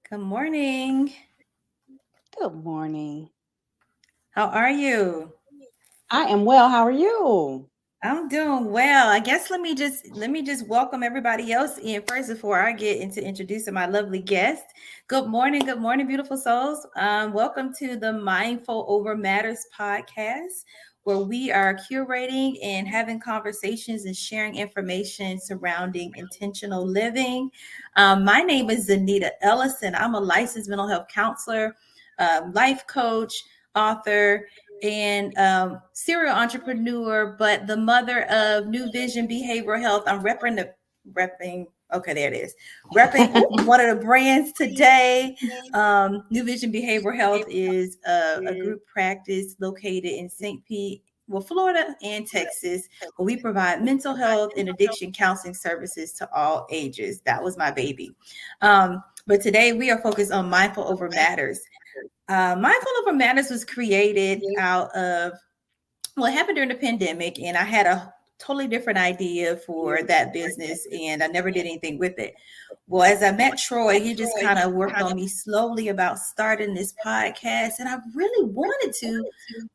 Good morning. Good morning. How are you? I am well. How are you? I'm doing well. I guess let me just welcome everybody else in first before I get into introducing my lovely guest. Good morning, beautiful souls. Welcome to the Mindful Over Matters podcast, where we are curating and having conversations and sharing information surrounding intentional living. My name is Zaneta Ellison. I'm a licensed mental health counselor, life coach, author, and serial entrepreneur, but the mother of New Vision Behavioral Health. I'm repping. Okay, there it is. Repping one of the brands today. New Vision Behavioral Health is a group practice located in St. Pete, well, Florida and Texas, where we provide mental health and addiction counseling services to all ages. That was my baby. But today we are focused on mindful over matters. Mindful Over Matters was created out of what happened during the pandemic, and I had a totally different idea for that business, and I never did anything with it. Well, as I met Troy, he just kind of worked on me slowly about starting this podcast, and I really wanted to,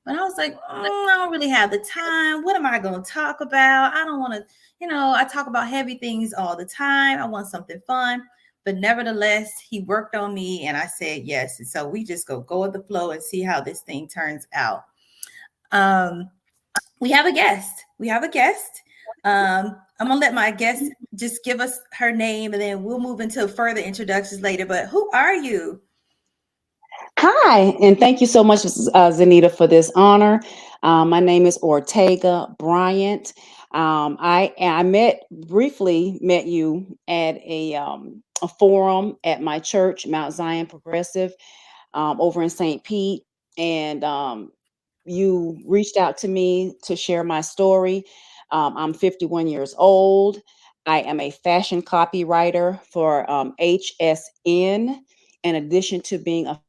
but I was like, I don't really have the time. What am I going to talk about? I don't want to, I talk about heavy things all the time. I want something fun. But nevertheless, he worked on me and I said yes. And so we just go with the flow and see how this thing turns out. Um, we have a guest. We have a guest. I'm gonna let my guest just give us her name and then we'll move into further introductions later. But who are you? Hi, and thank you so much, Zanita, for this honor. My name is Ortega Bryant. I briefly met you at a forum at my church, Mount Zion Progressive, over in St. Pete, and you reached out to me to share my story. I'm 51 years old. I am a fashion copywriter for HSN. In addition to being a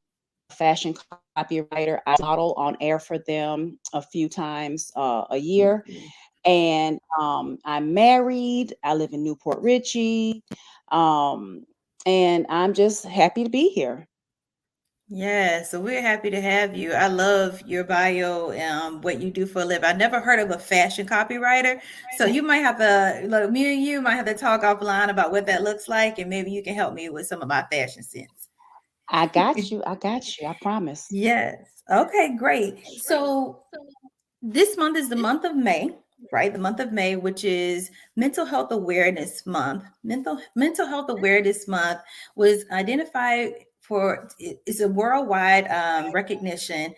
fashion copywriter, I model on air for them a few times a year. And I'm married. I live in Newport Richie. Um, and I'm just happy to be here. Yeah, so we're happy to have you. I love your bio, what you do for a living. I never heard of a fashion copywriter. So you might have to, like, me and you might have to talk offline about what that looks like, and maybe you can help me with some of my fashion sense. I got you. I got you. I promise. Yes. Okay, great. So this month is the month of May, right? The month of May, which is Mental Health Awareness Month. Mental Health Awareness Month was identified for it's a worldwide recognition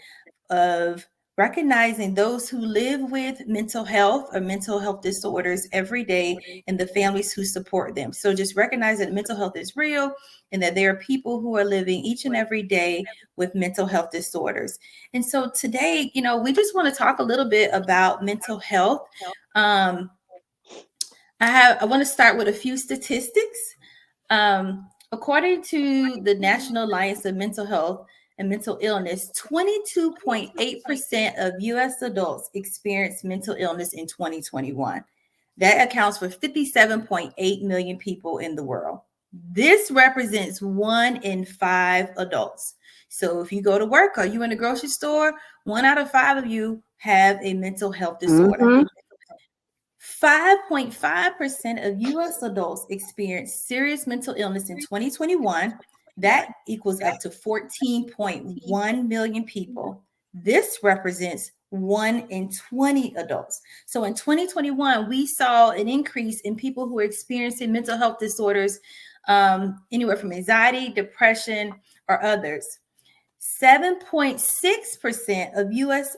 of recognizing those who live with mental health or mental health disorders every day and the families who support them. So just recognize that mental health is real and that there are people who are living each and every day with mental health disorders. And so today, we just want to talk a little bit about mental health. Um, I want to start with a few statistics. According to the National Alliance of Mental Health and Mental Illness, 22.8% of US adults experienced mental illness in 2021. That accounts for 57.8 million people in the world. This represents 1 in 5 adults. So if you go to work or you in the grocery store, 1 out of 5 of you have a mental health disorder. Mm-hmm. 5.5% of US adults experienced serious mental illness in 2021. That equals up to 14.1 million people. This represents 1 in 20 adults. So in 2021, we saw an increase in people who are experiencing mental health disorders, anywhere from anxiety, depression, or others. 7.6% of US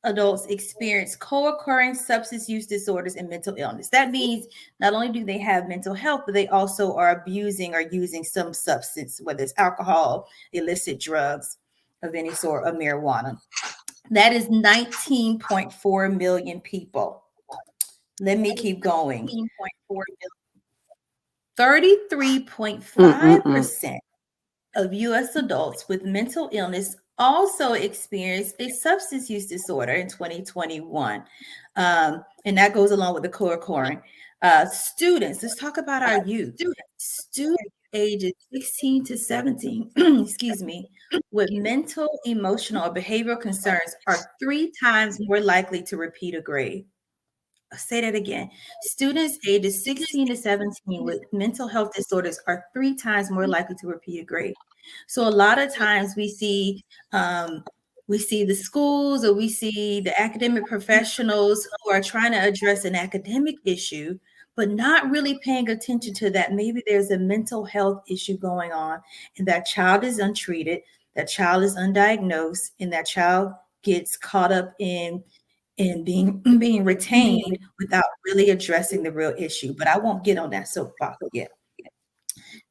adults experience co-occurring substance use disorders and mental illness. That means not only do they have mental health, but they also are abusing or using some substance, whether it's alcohol, illicit drugs of any sort, of marijuana. That is 19.4 million people. Let me keep going. Mm-mm-mm. 33.5% of US adults with mental illness also experienced a substance use disorder in 2021. And that goes along with the co-occurring. Students, let's talk about our youth. Students ages 16 to 17, excuse me, with mental, emotional, or behavioral concerns are 3 times more likely to repeat a grade. I'll say that again. Students ages 16 to 17 with mental health disorders are 3 times more likely to repeat a grade. So a lot of times we see the schools or we see the academic professionals who are trying to address an academic issue, but not really paying attention to that. Maybe there's a mental health issue going on, and that child is untreated, that child is undiagnosed, and that child gets caught up in being retained without really addressing the real issue. But I won't get on that soapbox yet.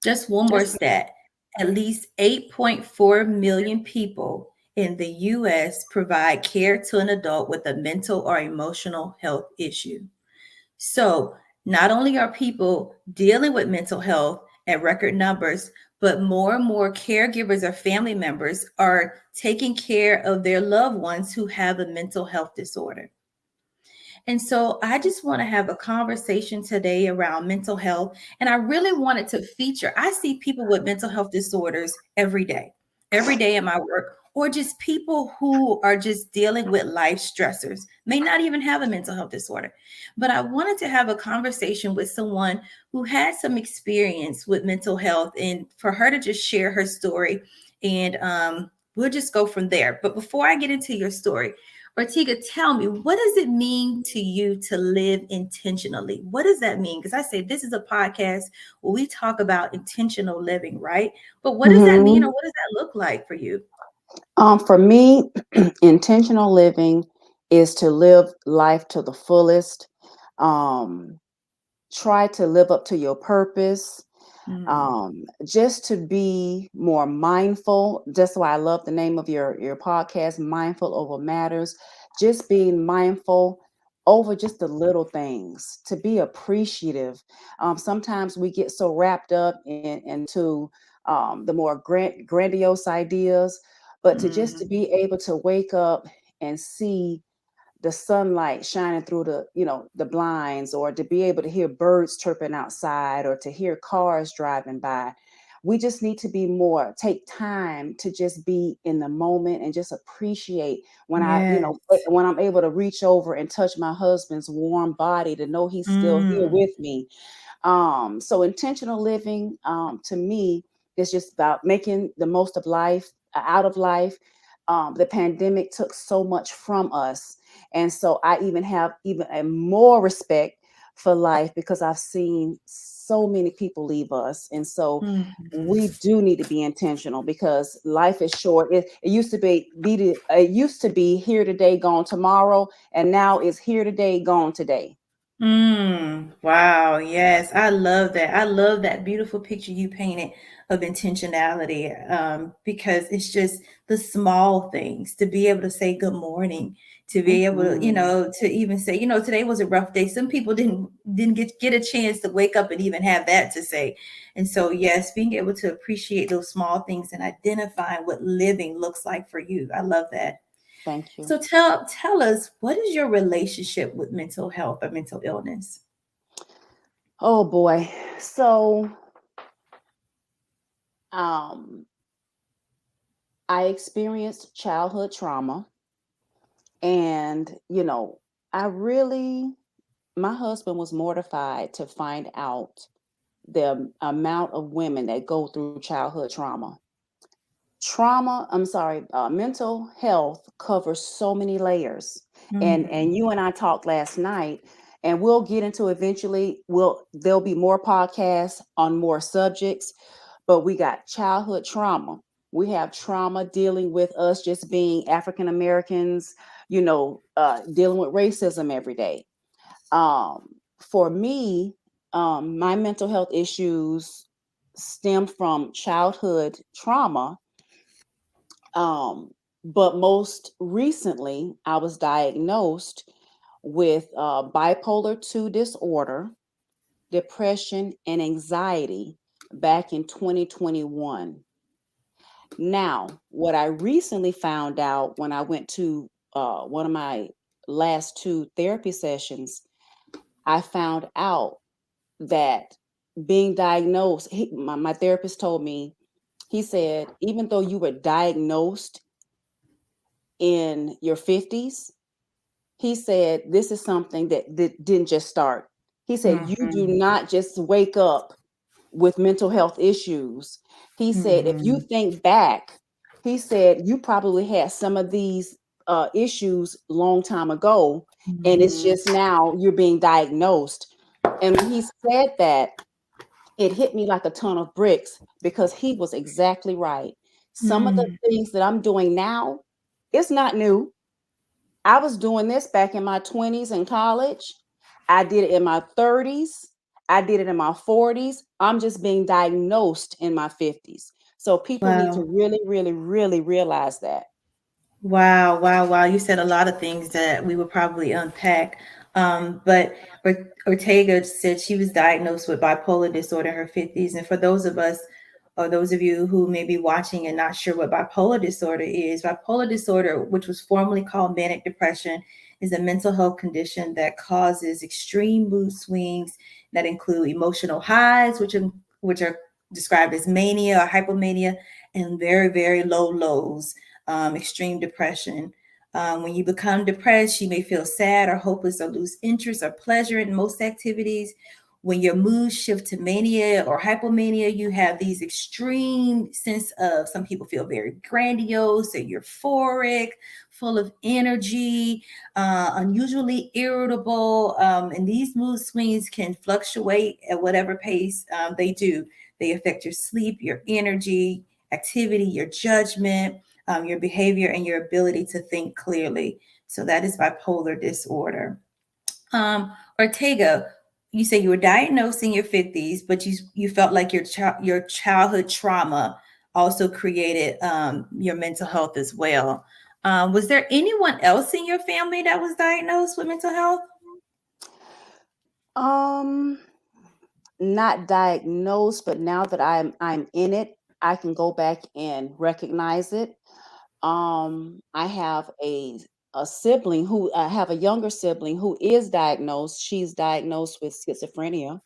Just one more stat. At least 8.4 million people in the US provide care to an adult with a mental or emotional health issue. So, not only are people dealing with mental health at record numbers, but more and more caregivers or family members are taking care of their loved ones who have a mental health disorder. And so I just want to have a conversation today around mental health. And I really wanted to feature, I see people with mental health disorders every day in my work, or just people who are just dealing with life stressors, may not even have a mental health disorder. But I wanted to have a conversation with someone who had some experience with mental health and for her to just share her story. And we'll just go from there. But before I get into your story, Ortega, tell me, what does it mean to you to live intentionally? What does that mean? Because I say this is a podcast where we talk about intentional living, right? But what does that mean, or Mm-hmm. what does that look like for you? For me, intentional living is to live life to the fullest. Um, Try to live up to your purpose. Mm, Just to be more mindful. That's why I love the name of your podcast, Mindful Over Matters. Just being mindful over just the little things, to be appreciative. Sometimes we get so wrapped up into the more grandiose ideas, but to mm, be able to wake up and see the sunlight shining through the blinds, or to be able to hear birds chirping outside, or to hear cars driving by. We just need to be more take time to just be in the moment and just appreciate when yes. when I'm able to reach over and touch my husband's warm body, to know he's still here Mm, with me. So intentional living, to me, is just about making the most of life, out of life. The pandemic took so much from us, and so I even have even a more respect for life, because I've seen so many people leave us, and so mm. we do need to be intentional, because life is short. It used to it used to be here today, gone tomorrow, and now it's here today, gone today. Wow. Yes. I love that. I love that beautiful picture you painted of intentionality, because it's just the small things to be able to say good morning, to be able to, Mhm. to even say, today was a rough day. Some people didn't get a chance to wake up and even have that to say. And so, yes, being able to appreciate those small things and identifying what living looks like for you. I love that. Thank you. So tell us, what is your relationship with mental health or mental illness? Oh boy. So, um, I experienced childhood trauma, and I really, my husband was mortified to find out the amount of women that go through childhood trauma. I'm sorry, mental health covers so many layers. And Mm, you and I talked last night, and we'll get into eventually, there'll be more podcasts on more subjects, but we got childhood trauma. We have trauma dealing with us just being African Americans, dealing with racism every day. For me, my mental health issues stem from childhood trauma. um, but most recently, I was diagnosed with bipolar 2 disorder, depression, and anxiety back in 2021. Now, what I recently found out when I went to one of my last two therapy sessions, I found out that being diagnosed, my therapist told me, he said, even though you were diagnosed in your 50s, he said, this is something that didn't just start. He said, you do Mhm. not just wake up with mental health issues. He said, if you Mhm. think back, he said, you probably had some of these issues long time ago, and it's Mhm. just now you're being diagnosed. And when he said that, it hit me like a ton of bricks because he was exactly right. Some of the Mm. things that I'm doing now, it's not new. I was doing this back in my 20s in college. I did it in my 30s. I did it in my 40s. I'm just being diagnosed in my 50s. So people need to Wow. really, really, really realize that. Wow, wow, wow. You said a lot of things that we would probably unpack. But Ortega said she was diagnosed with bipolar disorder in her 50s. And for those of us, or those of you who may be watching and not sure what bipolar disorder is, bipolar disorder, which was formerly called manic depression, is a mental health condition that causes extreme mood swings that include emotional highs, which are described as mania or hypomania, and very, very low lows, extreme depression. When you become depressed, you may feel sad or hopeless or lose interest or pleasure in most activities. When your mood shift to mania or hypomania, you have these extreme sense of, some people feel very grandiose or euphoric, full of energy, unusually irritable. And these mood swings can fluctuate at whatever pace they do. They affect your sleep, your energy, activity, your judgment, your behavior, and your ability to think clearly. So that is bipolar disorder. Ortega, you say you were diagnosed in your 50s, but you felt like your childhood trauma also created your mental health as well. Was there anyone else in your family that was diagnosed with mental health? Um, Not diagnosed, but now that I'm in it, I can go back and recognize it. I have a sibling who I have a younger sibling who is diagnosed. She's diagnosed with schizophrenia.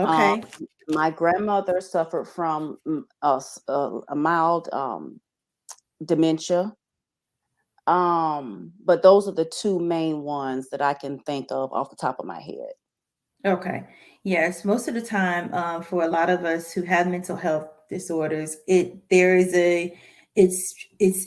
Um, Okay. my grandmother suffered from a mild dementia. But those are the two main ones that I can think of off the top of my head. Okay. Yes, most of the time, for a lot of us who have mental health disorders, it's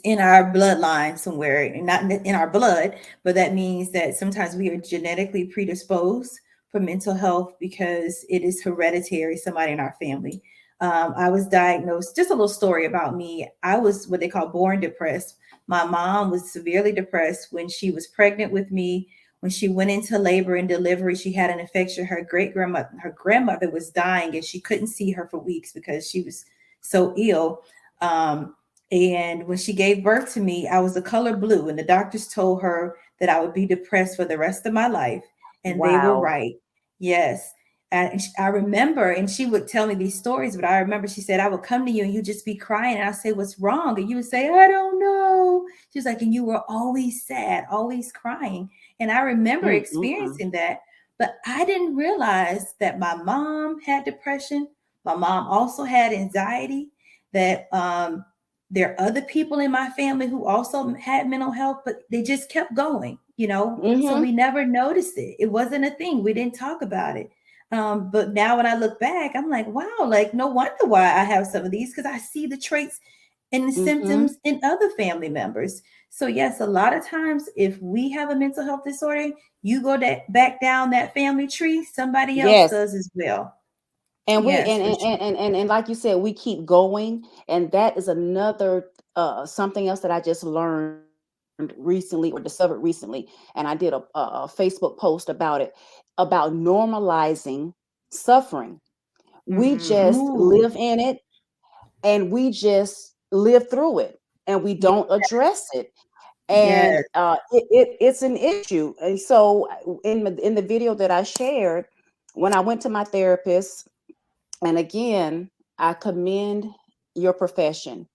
in our bloodline somewhere, not in our blood, but that means that sometimes we are genetically predisposed for mental health because it is hereditary, somebody in our family. I was diagnosed, just a little story about me. I was what they call born depressed. My mom was severely depressed when she was pregnant with me. When she went into labor and delivery, she had an infection. Her grandmother was dying, and she couldn't see her for weeks because she was so ill. Um, and when she gave birth to me, I was the color blue, and the doctors told her that I would be depressed for the rest of my life, and they were Wow. right. Yes. And I remember, and she would tell me these stories, but I remember she said, I would come to you and you'd just be crying. And I say, what's wrong? And you would say, I don't know. She was like, and you were always sad, always crying. And I remember Mm-mm-mm. experiencing that, but I didn't realize that my mom had depression. My mom also had anxiety, that there are other people in my family who also had mental health, but they just kept going, you know? So Mm-hmm. we never noticed it. It wasn't a thing. We didn't talk about it. But now when I look back, I'm like, wow, like no wonder why I have some of these, because I see the traits and the Mm-hmm. symptoms in other family members. So yes, a lot of times if we have a mental health disorder, you go back down that family tree, somebody else Yes. does as well. And we Yes, for sure. and like you said, we keep going. And that is another something else that I just learned recently or discovered recently. And I did a Facebook post about it, about normalizing suffering. We just Ooh, live in it and we just live through it and we yeah, don't address it. And yes. it's an issue. And so in the video that I shared, when I went to my therapist, and again, I commend your profession,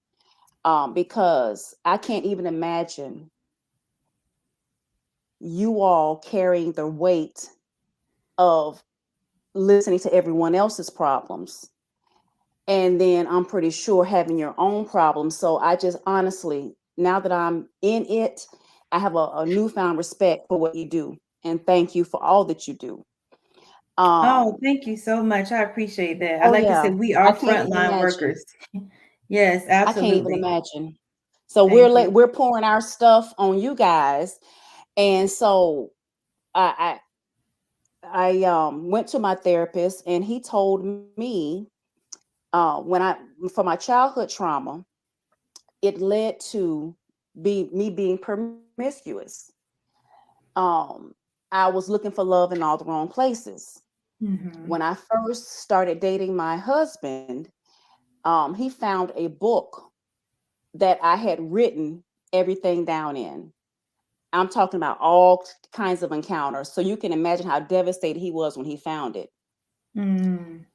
because I can't even imagine you all carrying the weight of listening to everyone else's problems. And then I'm pretty sure having your own problems. So I just honestly, now that I'm in it, I have a newfound respect for what you do. And thank you for all that you do. Oh, Um, thank you so much. I appreciate that. I oh like to say yeah, we I are can't even frontline imagine. workers. Yes, I can't even absolutely. imagine. So Thank you. we're pouring our stuff on you guys. And so I went to my therapist and he told me when I for my childhood trauma, it led to be me being promiscuous. Um, I was looking for love in all the wrong places. Hmm. When I first started dating my husband, he found a book that I had written everything down in. I'm talking about all kinds of encounters. So you can imagine how devastated he was when he found it. Mm.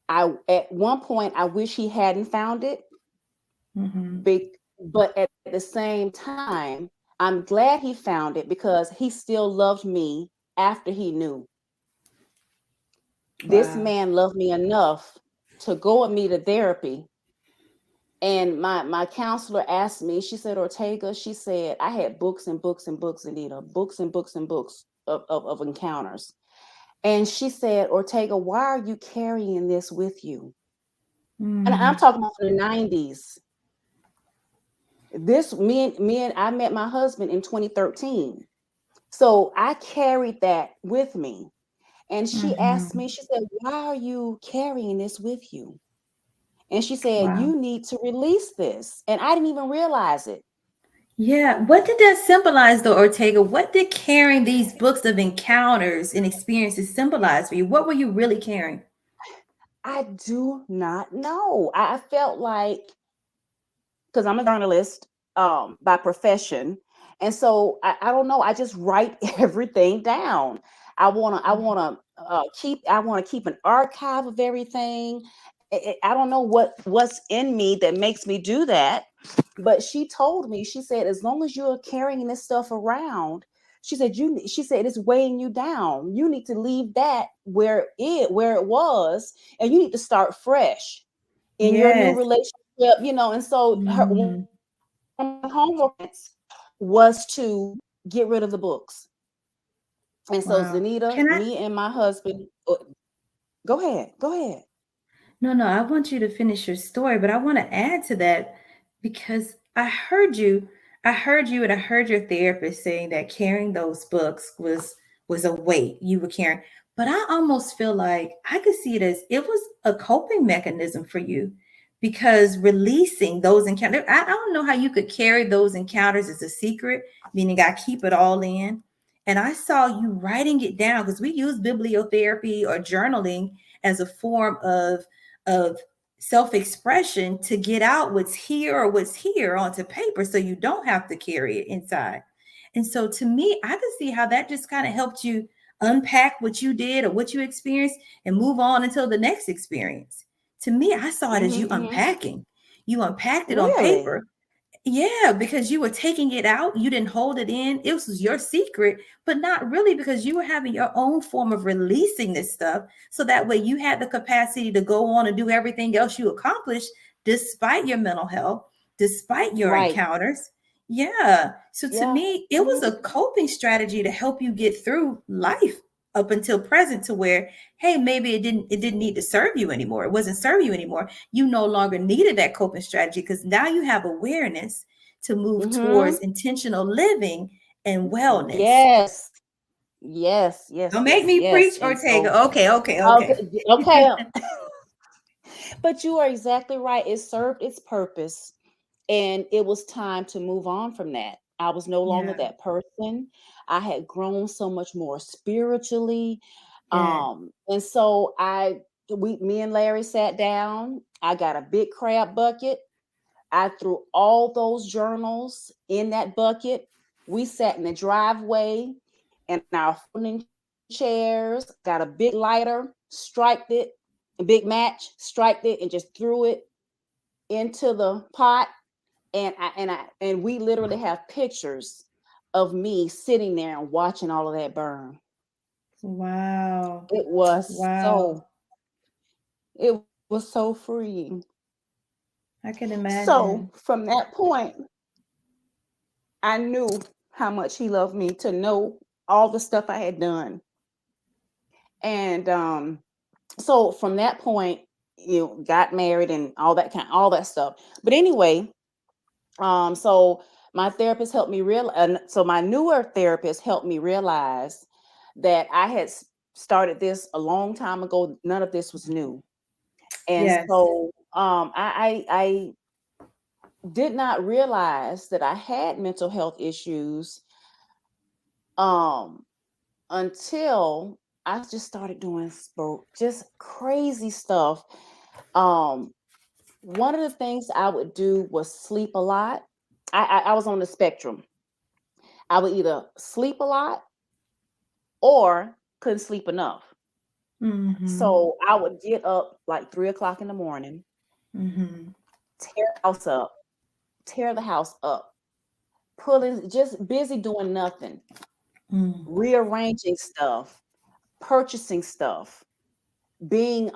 I at one point I wish he hadn't found it, Hmm. but at the same time, I'm glad he found it because he still loved me after he knew. This Wow. man loved me enough to go with me to therapy. And my counselor asked me, she said, Ortega, she said, I had books and books and books, Anita, books and books and books of encounters. And she said, Ortega, why are you carrying this with you? And I'm Mm. talking about the 90s. This me and I met my husband in 2013. So I carried that with me. And she asked Hmm. me, she said, why are you carrying this with you? And she said, Wow. you need to release this. And I didn't even realize it. Yeah. What did that symbolize, though, Ortega? What did carrying these books of encounters and experiences symbolize for you? What were you really carrying? I do not know. I felt like, because I'm a journalist by profession. And so I don't know. I just write everything down. I want to keep an archive of everything. I don't know what's in me that makes me do that. But she told me, she said, as long as you're carrying this stuff around, she said it's weighing you down. You need to leave that where it was, and you need to start fresh in your new Yes. relationship, and so her Hmm. one of my homework was to get rid of the books. And so Wow. Zaneta, Can I? me and my husband, go ahead, go ahead. No, no, I want you to finish your story, but I want to add to that because I heard you, and I heard your therapist saying that carrying those books was a weight you were carrying. But I almost feel like I could see it as it was a coping mechanism for you because releasing those encounters, I don't know how you could carry those encounters as a secret, meaning I keep it all in. And I saw you writing it down because we use bibliotherapy or journaling as a form of self-expression to get out what's here or what's here onto paper so you don't have to carry it inside. And so to me, I could see how that just kind of helped you unpack what you did or what you experienced and move on until the next experience. To me, I saw it as you Hmm. unpacking. You unpacked it on Really? paper, yeah, because you were taking it out, you didn't hold it in. It was your secret, but not really because you were having your own form of releasing this stuff. So that way you had the capacity to go on and do everything else you accomplished despite your mental health, despite your Right. encounters. Yeah. So to Yeah. me, it was Hmm. a coping strategy to help you get through life up until present to where, hey, maybe it didn't need to serve you anymore. It wasn't serving you anymore. You no longer needed that coping strategy because now you have awareness to move towards Hmm. intentional living and wellness. Yes. Yes. Yes. Don't make Yes. me Yes. preach, And so, Ortega. Okay, okay, okay. okay. Okay. But you are exactly right. It served its purpose, and it was time to move on from that. I was no longer Yeah, that person. I had grown so much more spiritually. yeah. And so me and Larry sat down. I got a big crab bucket. I threw all those journals in that bucket. We sat in the driveway in our folding chairs, got a big lighter, striked it, a big match, striked it, and just threw it into the pot. And we literally have pictures of me sitting there and watching all of that burn. Wow. It was Wow. so it was so freeing. I can So imagine. from that point, I knew how much he loved me to know all the stuff I had done. And so from that point, got married and all that stuff. But anyway, so my therapist helped me so my newer therapist helped me realize that I had started this a long time ago. None of this was new. And Yes. so I did not realize that I had mental health issues um until I just started doing just crazy stuff. Um One of the things I would do was sleep a lot. I was on the spectrum. I would either sleep a lot or couldn't sleep enough. Mm-hmm. So I would get up like 3 o'clock in the morning, Mm-hmm. tear the house up, tear the house up, pulling, just busy doing nothing, Mm. rearranging stuff, purchasing stuff, being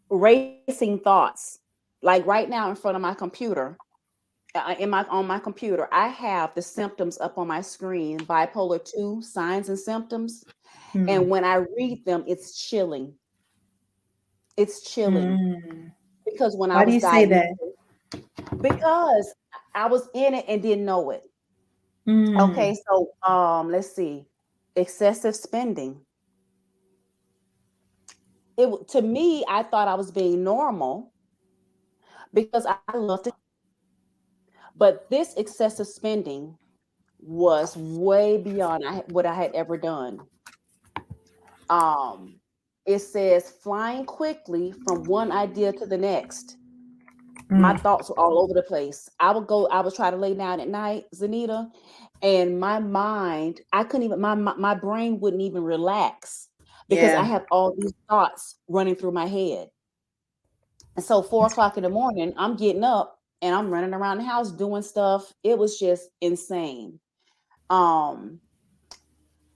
racing thoughts. Like right now in front of my computer, in my on my computer, I have the symptoms up on my screen, bipolar 2 signs and symptoms. And Mm. when I read them, it's chilling. It's chilling Mm. because when I Why do was you say diagnosed, that? because I was in it and didn't know it. Okay, Mm. so let's see. Excessive spending. To me, I thought I was being normal because I loved it. But this excessive spending was way beyond what I had ever done. Um, it says flying quickly from one idea to the next. My Mm. thoughts were all over the place. I would try to lay down at night, Zanita, and my mind, I couldn't even, my brain wouldn't even relax because I Yeah. have all these thoughts running through my head. And so 4 o'clock in the morning, I'm getting up and I'm running around the house doing stuff. It was just insane. Um,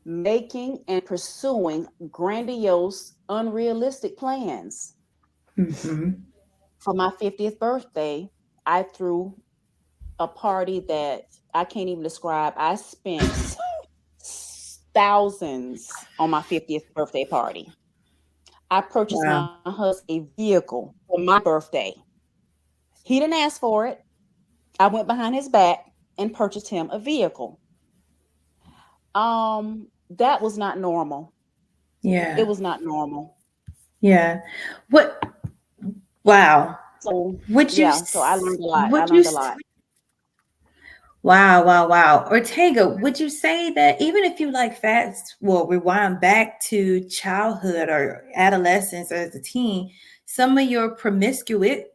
Making and pursuing grandiose, unrealistic plans. Mm-hmm. For my 50th birthday, I threw a party that I can't even describe. I spent thousands on my 50th birthday party. I purchased Wow. my husband a vehicle for my birthday. He didn't ask for it. I went behind his back and purchased him a vehicle. That was not normal. It Yeah. was not normal. Yeah. What? Wow. So Would you? yeah, so I learned a lot. I Would you? learned a lot. Wow, wow, wow. Ortega, would you say that even if you like rewind back to childhood or adolescence or as a teen, some of your promiscuity,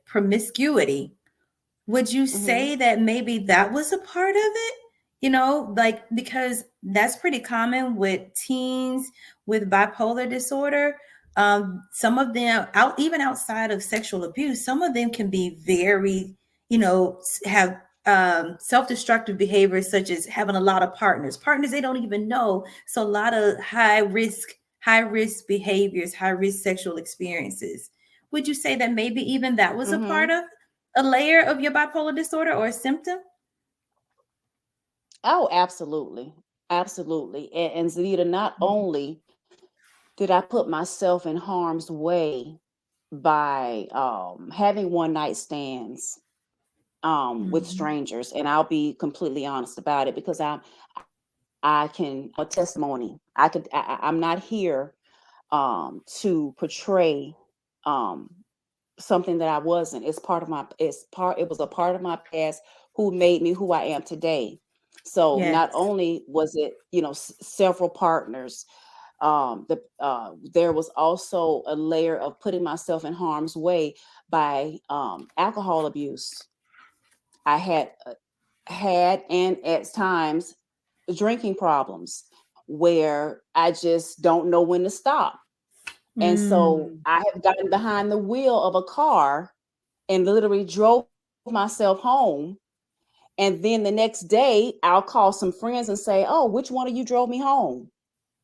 would you Hmm. say that maybe that was a part of it? Like because that's pretty common with teens with bipolar disorder. Some of them even outside of sexual abuse, some of them can be very, have self-destructive behaviors such as having a lot of partners they don't even know. So a lot of high risk behaviors, high risk sexual experiences. Would you say that maybe even that was a part Hmm. of a layer of your bipolar disorder or a symptom? Oh, absolutely. Absolutely. And Zanita, not only did I put myself in harm's way by having one night stands with Mhm. strangers, and I'll be completely honest about it because I can a testimony. I'm not here to portray um something that I wasn't. It was a part of my past who made me who I am today. So Yes. not only was it, several partners, there was also a layer of putting myself in harm's way by alcohol abuse. I had and at times drinking problems where I just don't know when to stop. And so Mm. I have gotten behind the wheel of a car and literally drove myself home. And then the next day, I'll call some friends and say, "Oh, which one of you drove me home?"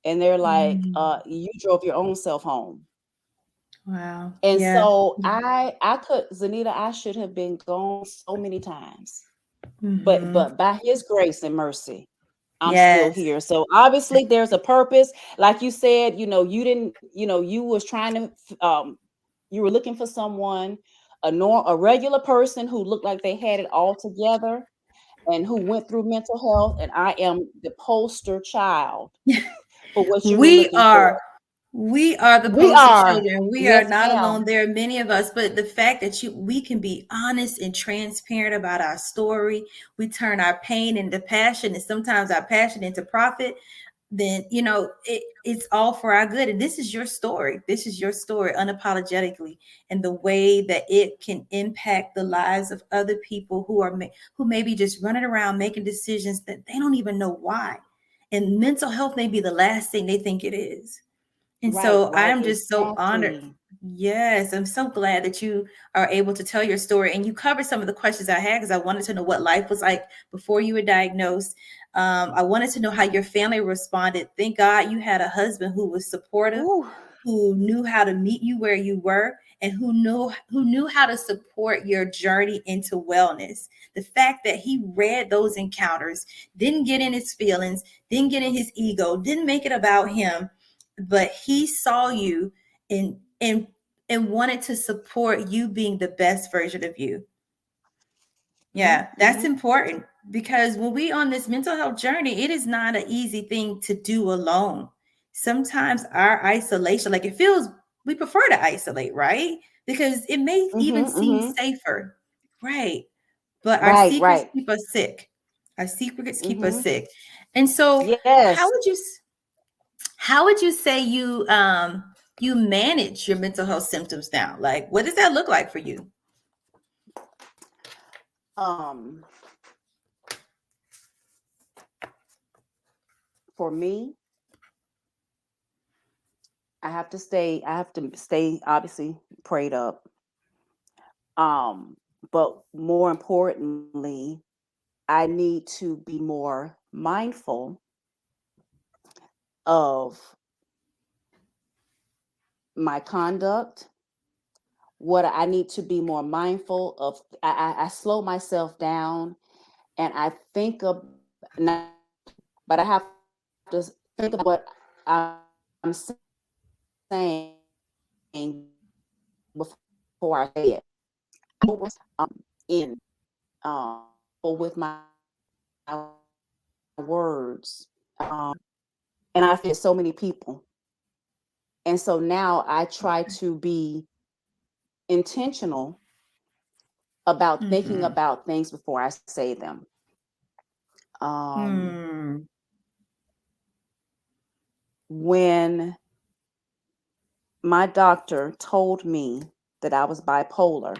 And they're like, Mm. you drove your own self home. Wow. And Yeah. so I could, Zanita, I should have been gone so many times. Mm-hmm. But by his grace and mercy, I'm still Yes. here. So obviously there's a purpose. Like you said, you didn't, you was trying to you were looking for someone, a regular person who looked like they had it all together and who went through mental health. And I am the poster child for what you were We looking for. are we are the We poster are. children. We are Yes, not ma'am. alone. There are many of us, but the fact that we can be honest and transparent about our story, we turn our pain into passion and sometimes our passion into profit, then it's all for our good. And this is your story. This is your story unapologetically, and the way that it can impact the lives of other people who may be just running around making decisions that they don't even know why. And mental health may be the last thing they think it is. And Right, so right. I'm just so honored. Exactly. Yes, I'm so glad that you are able to tell your story, and you covered some of the questions I had because I wanted to know what life was like before you were diagnosed. I wanted to know how your family responded. Thank God you had a husband who was supportive, Ooh. who knew how to meet you where you were, and who knew how to support your journey into wellness. The fact that he read those encounters, didn't get in his feelings, didn't get in his ego, didn't make it about him, but he saw you and wanted to support you being the best version of you. Hmm, Yeah, that's hmm. important because when we on this mental health journey, it is not an easy thing to do alone. Sometimes our isolation, like it feels, we prefer to isolate, right? Because it may even Hmm, seem hmm. safer, right? But our Right, secrets right. keep us sick. Our secrets keep us Hmm. sick. And so, Yes. how would you say you manage your mental health symptoms now? Like, what does that look like for you? Um, for me, I have to stay obviously prayed up. Um, but more importantly, I need to be more mindful of my conduct. What I need to be more mindful of, I slow myself down and I think of not, but I have to think of what I'm saying before I say it. In with my words, and I fit so many people, and so now I try to be intentional about thinking Mm-hmm. about things before I say them. Um, Mm. when my doctor told me that I was bipolar,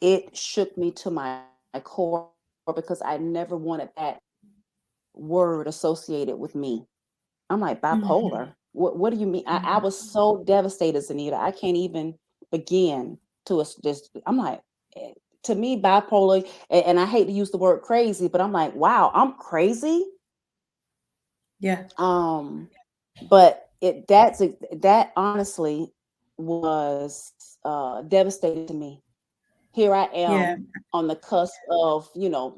it shook me to my core because I never wanted that word associated with me. I'm like, bipolar? Mm-hmm. What do you mean? I was so devastated, Zanita. I can't even begin to just, I'm like, eh, to me, bipolar, and I hate to use the word crazy, but I'm like, wow, I'm crazy. Yeah. Um, but that honestly was devastating to me. Here I Yeah. am on the cusp of,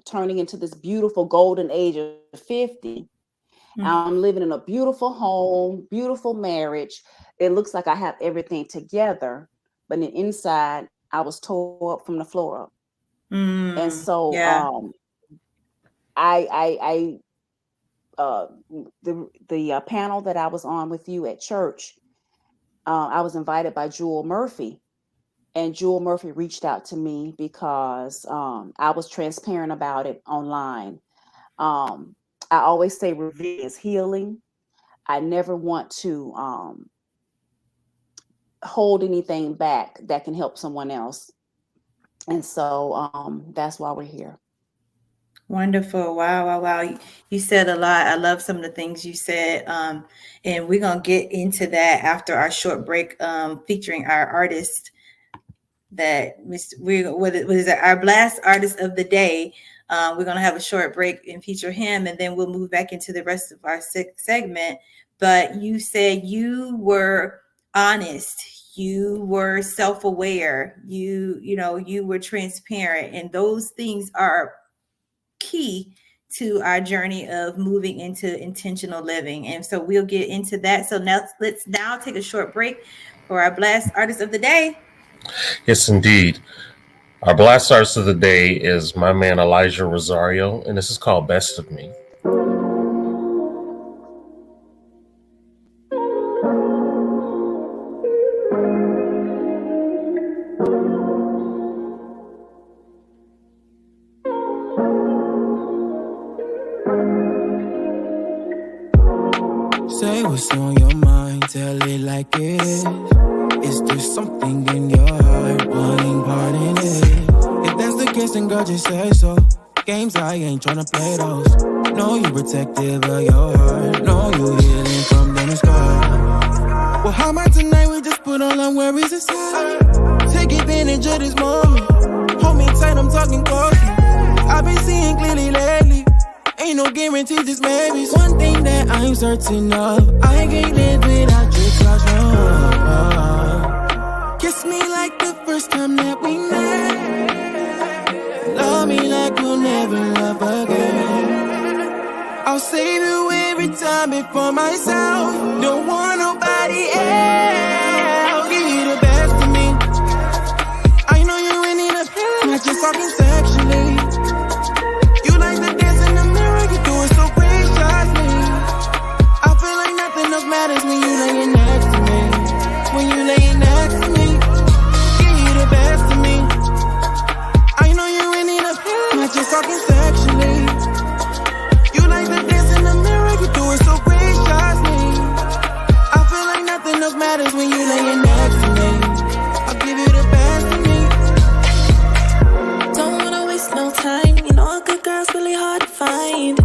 turning into this beautiful golden age of 50. I'm Mm. living in a beautiful home, beautiful marriage. It looks like I have everything together, but the inside, I was tore up from the floor up. And Mm. so, Yeah. I the panel that I was on with you at church, I was invited by Jewel Murphy, and Jewel Murphy reached out to me because I was transparent about it online. Um, I always say revealing is healing. I never want to hold anything back that can help someone else. And so that's why we're here. Wonderful. Wow, wow, wow. You said a lot. I love some of the things you said. And we're gonna get into that after our short break, featuring our artist that we what is it, our blast artist of the day. We're going to have a short break and feature him, and then we'll move back into the rest of our segment. But you said you were honest, you were self-aware, you were transparent, and those things are key to our journey of moving into intentional living. And so we'll get into that. So now let's take a short break for our Blast Artist of the Day. Yes, indeed. Our Blast Artist of the Day is my man Elijah Rosario, and this is called Best of Me. Say what's on your mind, tell it like it is. Is there something in your heart wanting part in it? If that's the case, then girl, just say so. Games, I ain't tryna play those. Know you protective of your heart. Know you healing from them scars. Well, how about tonight we just put all our worries aside? Take advantage of this moment. Hold me tight, I'm talking closely. I've been seeing clearly lately. Ain't no guarantee, just maybe. One thing that I'm certain of, I can't live without your touch, no. Kiss me like the first time that we met. Love me like we'll never love again. I'll save you every time before myself. Don't want nobody else. Give you the best of me. I know you ain't need a feeling, not just talking sexually. You like the dance in the mirror, you do it so graciously. I feel like nothing else matters when you laying next to me. When you laying next to me, give you the best of me. I know you ain't need a feeling, not just talking sexually. You like the dance in the mirror, you do it so graciously. I feel like nothing else matters when you laying next to me. I'll give you the best of me. Don't wanna waste no time. You know a good girl's really hard to find.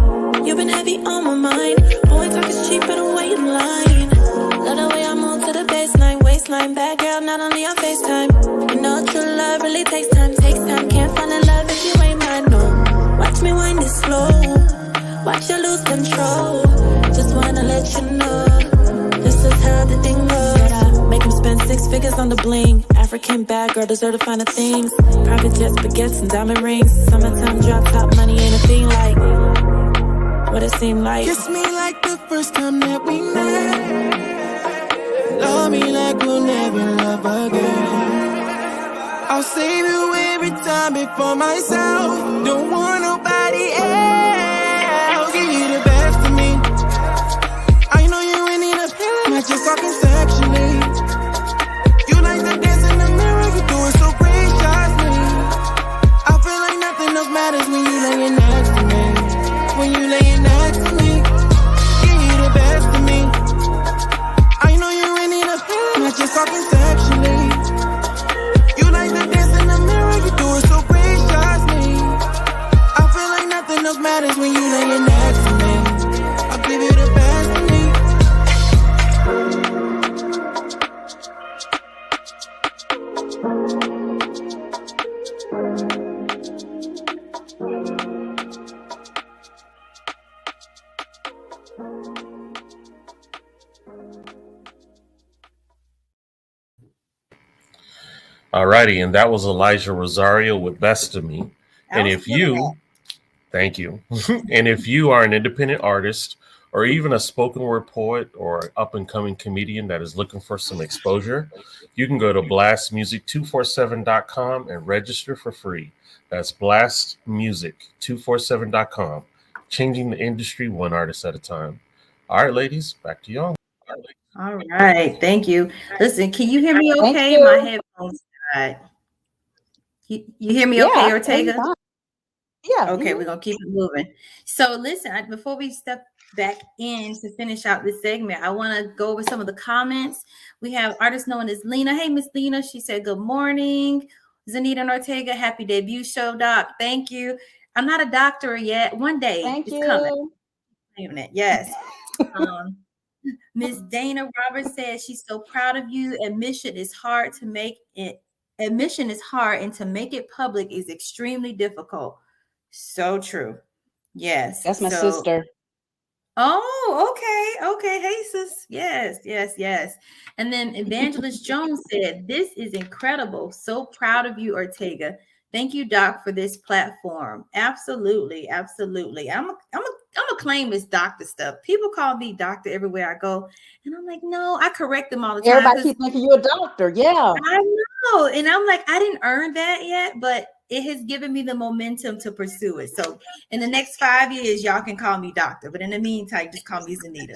You've been heavy on my mind. Boy talk is cheap, but I'll wait in line. Love the way I move to the baseline, waistline. Bad girl, not only on FaceTime. You know true love really takes time. Can't find a love if you ain't mine, no. Watch me wind it slow. Watch you lose control. Just wanna let you know this is how the thing goes. Make him spend 6 figures on the bling. African bad girl deserve the finer things. Private jets, baguettes, and diamond rings. Summertime drop top money ain't a thing like what it seemed like. Kiss me like the first time that we met. Love me like we'll never love again. I'll save you every time before myself. Don't want nobody else. Give you the best of me. I know you ain't need a feeling, not just talking sexually. You like the dance in the mirror, you do it so graciously. I feel like nothing else matters when you laying next to me. When you laying next to me, give you the best of me. I know you ain't need a feeling, not just talking sexually. You like the dance in the mirror, you do it so graciously. I feel like nothing else matters when you laying next to me. I'll give you the best of me. Alrighty, and that was Elijah Rosario with Best of Me. And if you, thank you. And if you are an independent artist or even a spoken word poet or up and coming comedian that is looking for some exposure, you can go to blastmusic247.com and register for free. That's blastmusic247.com, changing the industry one artist at a time. All right, ladies, back to y'all. All right. Thank you. Listen, can you hear me Thank okay? you. My headphones died. You hear me okay, Yeah, Ortega? fine. Yeah. Okay, we're going to keep it moving. So listen, before we step back in to finish out this segment, I want to go over some of the comments. We have artist known as Lena. Hey, Miss Lena. She said, good morning. Zaneta and Ortega, happy debut show, Doc. Thank you. I'm not a doctor yet. One day Thank it's you. coming. Yes. Miss Dana Roberts says she's so proud of you. Admission is hard, and to make it public is extremely difficult. So true. Yes. That's my So, sister. oh, okay. Okay. Hey, sis. Yes, yes, yes. And then Evangelist Jones said, "This is incredible. So proud of you, Ortega. Thank you, Doc, for this platform." Absolutely. Absolutely. I'm a claim this doctor stuff. People call me doctor everywhere I go. And I'm like, no, I correct them all the time Everybody because keep thinking you're a doctor. Yeah. I know. And I'm like, I didn't earn that yet, but it has given me the momentum to pursue it. So in the next 5 years, y'all can call me doctor. But in the meantime, just call me Zaneta.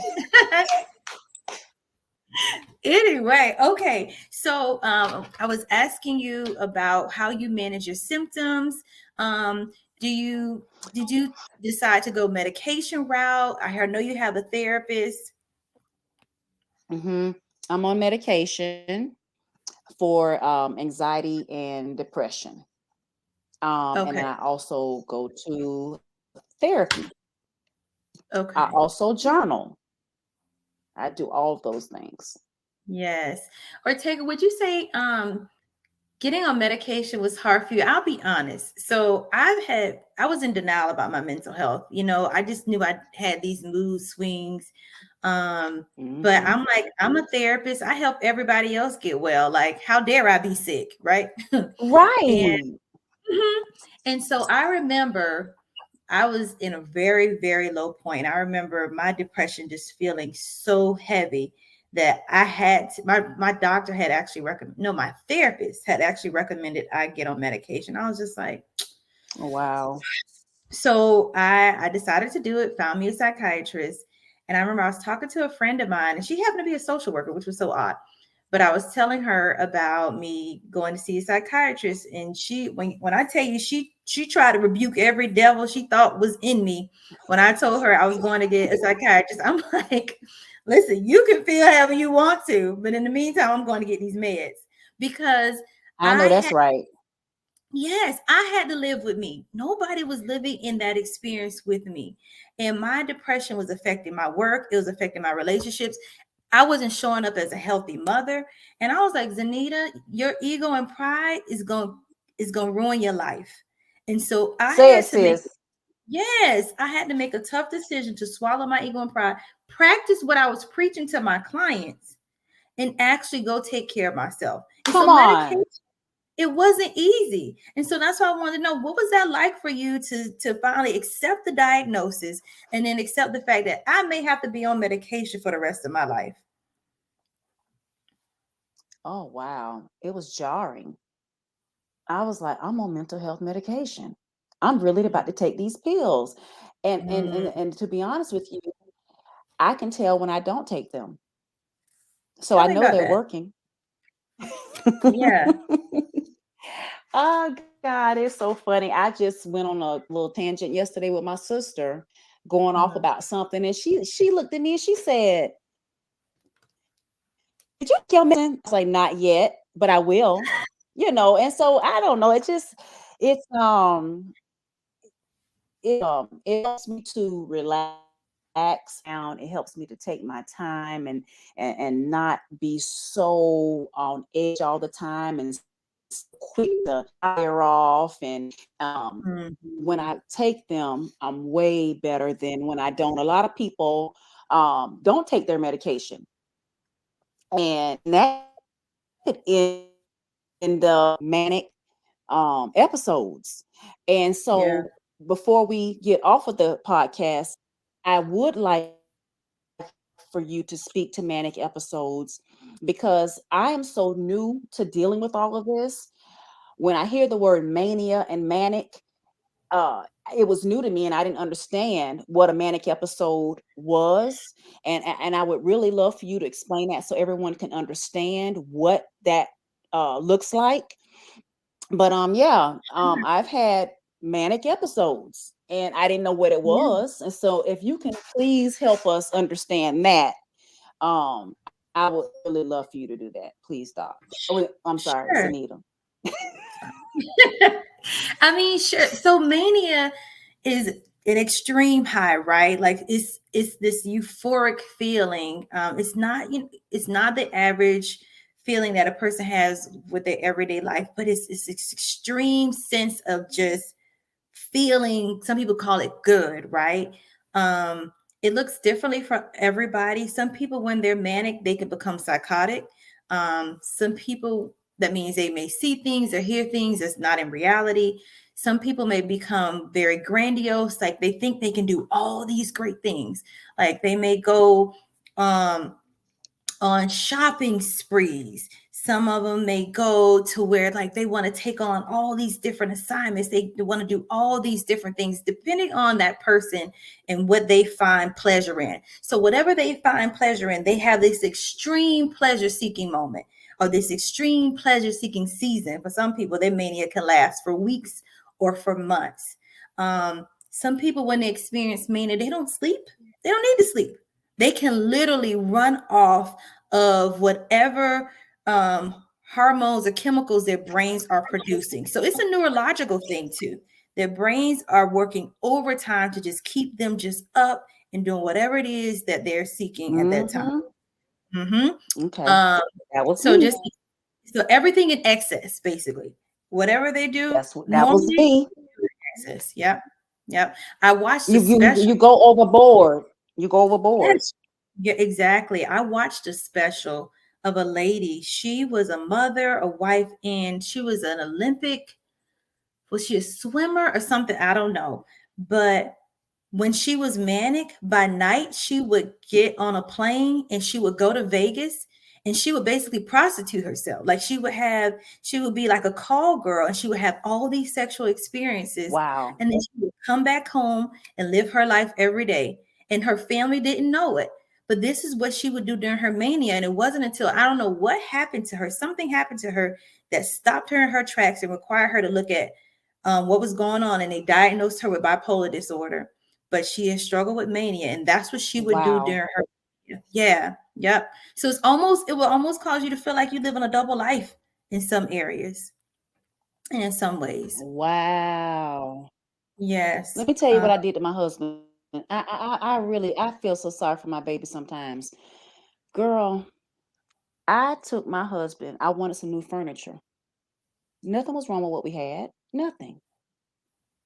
Anyway, okay. So I was asking you about how you manage your symptoms. Um, did you decide to go medication route? I know you have a therapist. I'm on medication for anxiety and depression. And Okay. then I also go to therapy. I Okay. also journal. I do all of those things. Yes. Ortega, would you say getting on medication was hard for you? I'll be honest. So I was in denial about my mental health. You know, I just knew I had these mood swings. But hmm I'm like, I'm a therapist. I help everybody else get well. Like, how dare I be sick, right? And Right. mhm. And so I remember I was in a very, very low point. I remember my depression just feeling so heavy that I had to, my doctor had actually my therapist had actually recommended I get on medication. I was just like, Wow. so I decided to do it, found me a psychiatrist. And I remember I was talking to a friend of mine, and she happened to be a social worker, which was so odd. But I was telling her about me going to see a psychiatrist. And she, when I tell you, she tried to rebuke every devil she thought was in me. When I told her I was going to get a psychiatrist, I'm like, listen, you can feel however you want to, but in the meantime, I'm going to get these meds because I know I that's had right. Yes, I had to live with me. Nobody was living in that experience with me. And my depression was affecting my work, it was affecting my relationships. I wasn't showing up as a healthy mother. And I was like, Zaneta, your ego and pride is going to ruin your life. And so Say it, sis. I had to make a tough decision to swallow my ego and pride, practice what I was preaching to my clients, and actually go take care of myself. And so Come medication, on. it wasn't easy. And so that's why I wanted to know, what was that like for you to finally accept the diagnosis and then accept the fact that I may have to be on medication for the rest of my life? Oh, wow. It was jarring. I was like, I'm on mental health medication. I'm really about to take these pills. And to be honest with you, I can tell when I don't take them. So Tell I me know about they're that. working. Yeah. Oh God, it's so funny. I just went on a little tangent yesterday with my sister, going off Mhm. about something, and she looked at me and she said, "Did you kill me?" I was like, "Not yet, but I will." And so I don't know. It's it helps me to relax down. It helps me to take my time and not be so on edge all the time and quick to fire off. And when Mhm. I take them, I'm way better than when I don't. A lot of people don't take their medication, and that in the manic episodes. And Yeah. so before we get off of the podcast, I would like for you to speak to manic episodes because I am so new to dealing with all of this. When I hear the word mania and manic, uh, it was new to me and I didn't understand what a manic episode was. And I would really love for you to explain that so everyone can understand what that looks like. But I've had manic episodes and I didn't know what it Yeah. was. And so if you can please help us understand that, I would really love for you to do that. Please, Doc. Oh, wait, I'm sorry, Sure. Zaneta. I mean, sure. So mania is an extreme high, right? Like it's this euphoric feeling. It's not the average feeling that a person has with their everyday life, but it's this extreme sense of just feeling, some people call it good, right? It looks differently for everybody. Some people, when they're manic, they can become psychotic. Some people, that means they may see things or hear things that's not in reality. Some people may become very grandiose, like they think they can do all these great things. Like they may go on shopping sprees. Some of them may go to where like they want to take on all these different assignments. They want to do all these different things depending on that person and what they find pleasure in. So whatever they find pleasure in, they have this extreme pleasure seeking moment or this extreme pleasure seeking season. For some people, their mania can last for weeks or for months. Some people, when they experience mania, they don't sleep. They don't need to sleep. They can literally run off of whatever hormones or chemicals their brains are producing. So it's a neurological thing too. Their brains are working overtime to just keep them just up and doing whatever it is that they're seeking at that time. Okay. That was So me. so everything in excess, basically. Whatever they do, That was normally me. excess. Yep. I watched You, the special. you go overboard. You go overboard. Yes. Yeah, exactly. I watched a special of a lady. She was a mother, a wife, and she was an Olympic. Was she a swimmer or something? I don't know. But when she was manic by night, she would get on a plane and she would go to Vegas and she would basically prostitute herself. Like she would be like a call girl and she would have all these sexual experiences. Wow. And then she would come back home and live her life every day. And her family didn't know it. But this is what she would do during her mania. And it wasn't until I don't know what happened to her. Something happened to her that stopped her in her tracks and required her to look at what was going on. And they diagnosed her with bipolar disorder. But she has struggled with mania, and that's what she would do during her. Yeah, yep. So it will almost cause you to feel like you live in a double life in some areas and in some ways. Wow. Yes. Let me tell you what I did to my husband. I feel so sorry for my baby sometimes. Girl, I took my husband. I wanted some new furniture. Nothing was wrong with what we had. Nothing.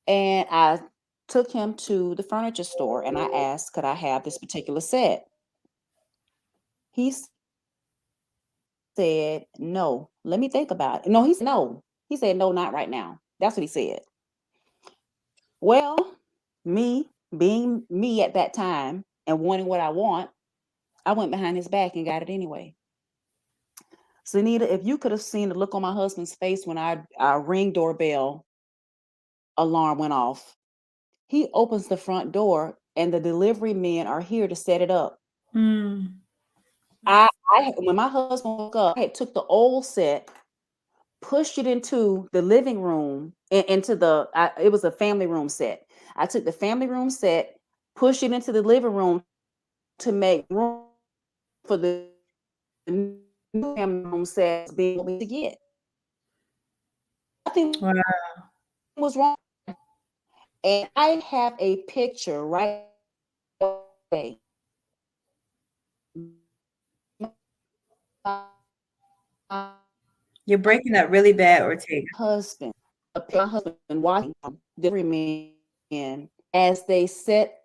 And I took him to the furniture store and I asked, could I have this particular set? He said, no. Let me think about it. No, he said, no. He said, no, not right now. That's what he said. Well, me being me at that time and wanting what I want, I went behind his back and got it anyway. Zaneta, if you could have seen the look on my husband's face when our ring doorbell alarm went off, he opens the front door and the delivery men are here to set it up. Mm. When my husband woke up, I took the old set, pushed it into the living room, it was a family room set. I took the family room set, pushed it into the living room to make room for the new family room set being able to get. Nothing was wrong. And I have a picture right away. You're breaking up really bad, Ortega. My husband watching the men as they set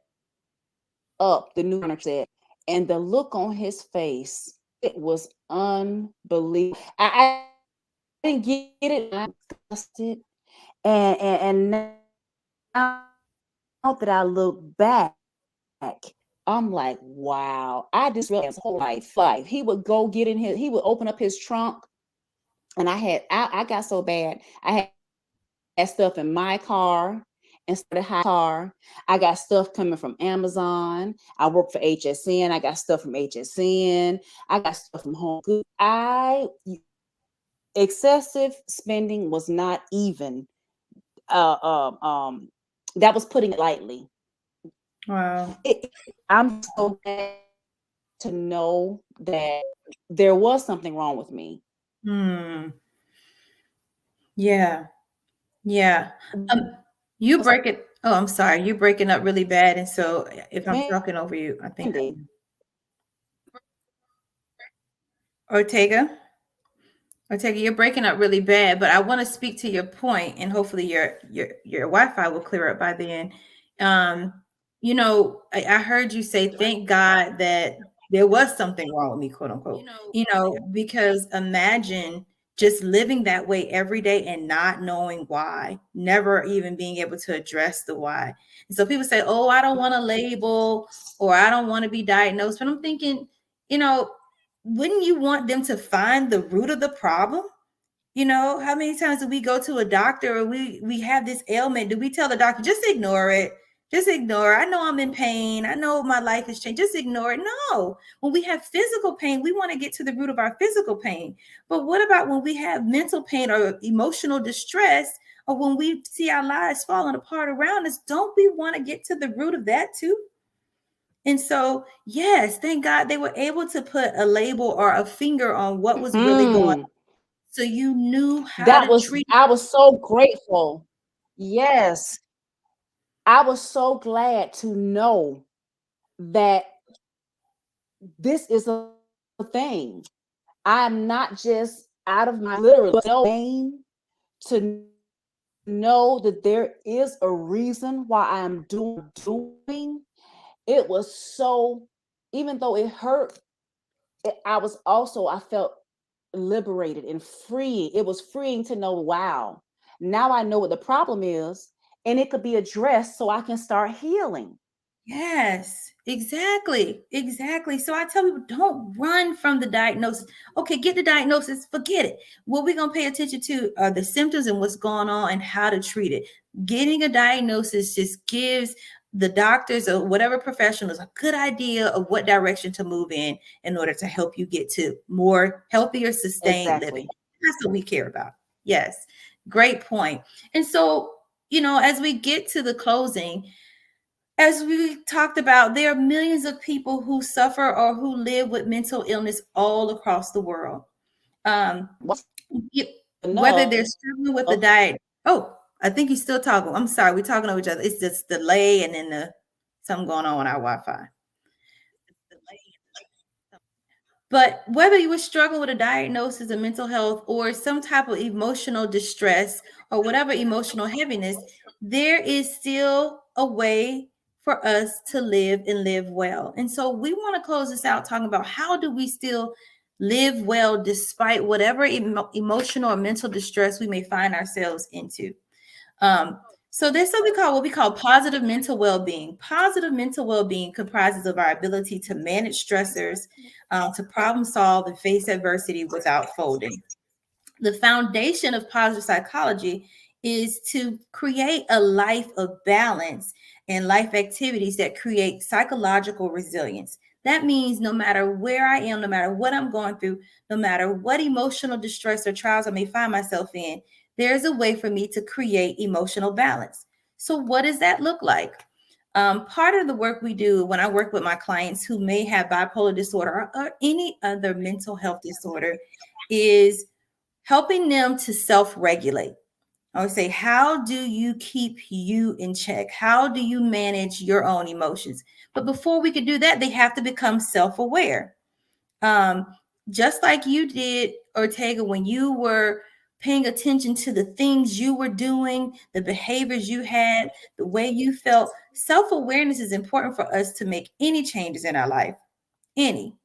up the new set, and the look on his face, it was unbelievable. I didn't get it. I disgusted, and now that I look back, I'm like, wow. I just realized his whole life. He would go get in he would open up his trunk, and I got so bad. I had stuff in my car instead of high car. I got stuff coming from Amazon. I work for HSN. I got stuff from HSN. I got stuff from Home Goods. Excessive spending was not even. That was putting it lightly. Wow. I'm so glad to know that there was something wrong with me. Yeah. You break it. Oh, I'm sorry. You're breaking up really bad. And so if I'm talking over you, I think Ortega. Ortega, you're breaking up really bad, but I want to speak to your point, and hopefully your Wi-Fi will clear up by then. Um, I heard you say, "Thank God that there was something wrong with me," quote unquote. Because imagine just living that way every day and not knowing why, never even being able to address the why. And so people say, "Oh, I don't want to label, or I don't want to be diagnosed," but I'm thinking, you know wouldn't you want them to find the root of the problem? How many times do we go to a doctor or we have this ailment? Do we tell the doctor, just ignore it? Just ignore it. I know I'm in pain. I know my life has changed. Just ignore it. No. When we have physical pain, we want to get to the root of our physical pain. But what about when we have mental pain or emotional distress, or when we see our lives falling apart around us? Don't we want to get to the root of that too? And so, yes, thank God they were able to put a label or a finger on what was really going on. So you knew how to treat. I was so grateful. Yes. I was so glad to know that this is a thing. I'm not just out of my literal domain to know that there is a reason why I'm doing. It was so, even though it hurt, I felt liberated and free. It was freeing to know, wow, now I know what the problem is, and it could be addressed so I can start healing. Yes, exactly. So I tell people, don't run from the diagnosis. Okay, get the diagnosis, forget it. What we're going to pay attention to are the symptoms and what's going on and how to treat it. Getting a diagnosis just gives the doctors or whatever professionals a good idea of what direction to move in order to help you get to more healthier, sustained living. That's what we care about. Yes, great point. And so, as we get to the closing, as we talked about, there are millions of people who suffer or who live with mental illness all across the world. Whether they're struggling with the diet. Oh, I think he's still talking. I'm sorry, we're talking over each other. It's just delay and then something going on with our Wi-Fi. But whether you were struggling with a diagnosis of mental health or some type of emotional distress or whatever emotional heaviness, there is still a way for us to live and live well. And so we want to close this out talking about how do we still live well despite whatever emotional or mental distress we may find ourselves into. So there's something called what we call positive mental well-being. Positive mental well-being comprises of our ability to manage stressors, to problem solve and face adversity without folding. The foundation of positive psychology is to create a life of balance and life activities that create psychological resilience. That means no matter where I am, no matter what I'm going through, no matter what emotional distress or trials I may find myself in, there's a way for me to create emotional balance. So what does that look like? Part of the work we do when I work with my clients who may have bipolar disorder or any other mental health disorder is helping them to self-regulate. I would say, how do you keep you in check? How do you manage your own emotions? But before we could do that, they have to become self-aware. Just like you did, Ortega, when you were paying attention to the things you were doing, the behaviors you had, the way you felt. Self-awareness is important for us to make any changes in our life, any.